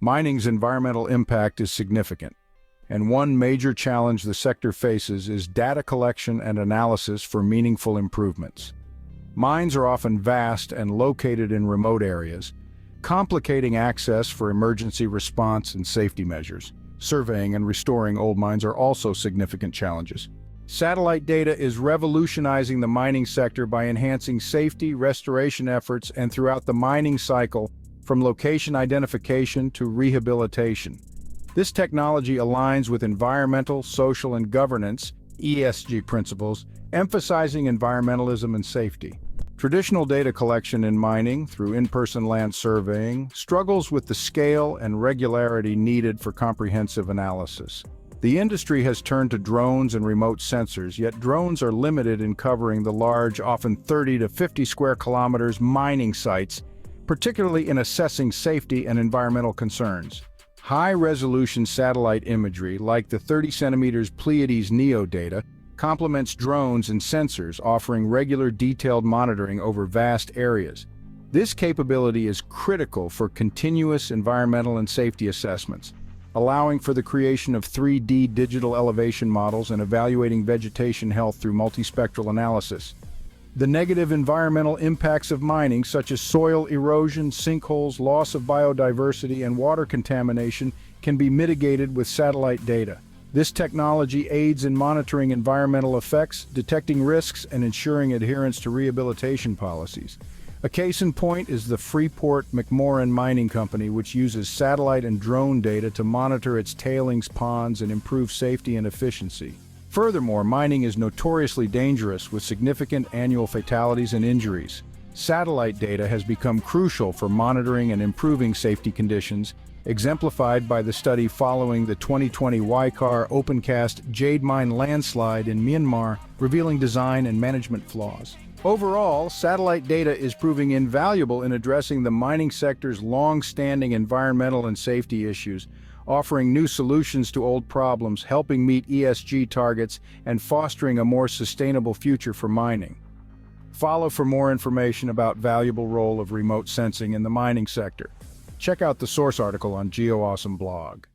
Mining's environmental impact is significant, and one major challenge the sector faces is data collection and analysis for meaningful improvements. Mines are often vast and located in remote areas, complicating access for emergency response and safety measures. Surveying and restoring old mines are also significant challenges. Satellite data is revolutionizing the mining sector by enhancing safety, restoration efforts, and throughout the mining cycle, from location identification to rehabilitation. This technology aligns with environmental, social, and governance (ESG) principles, emphasizing environmentalism and safety. Traditional data collection in mining, through in-person land surveying, struggles with the scale and regularity needed for comprehensive analysis. The industry has turned to drones and remote sensors, yet drones are limited in covering the large, often 30 to 50 square kilometers mining sites, particularly in assessing safety and environmental concerns. High-resolution satellite imagery, like the 30 centimeters Pleiades NEO data, complements drones and sensors, offering regular detailed monitoring over vast areas. This capability is critical for continuous environmental and safety assessments, allowing for the creation of 3D digital elevation models and evaluating vegetation health through multispectral analysis. The negative environmental impacts of mining, such as soil erosion, sinkholes, loss of biodiversity, and water contamination, can be mitigated with satellite data. This technology aids in monitoring environmental effects, detecting risks, and ensuring adherence to rehabilitation policies. A case in point is the Freeport-McMoRan Mining Company, which uses satellite and drone data to monitor its tailings ponds and improve safety and efficiency. Furthermore, mining is notoriously dangerous, with significant annual fatalities and injuries. Satellite data has become crucial for monitoring and improving safety conditions, exemplified by the study following the 2020 Waikar opencast jade mine landslide in Myanmar, revealing design and management flaws. Overall, satellite data is proving invaluable in addressing the mining sector's long-standing environmental and safety issues, offering new solutions to old problems, helping meet ESG targets, and fostering a more sustainable future for mining. Follow for more information about the valuable role of remote sensing in the mining sector. Check out the source article on Geoawesome blog.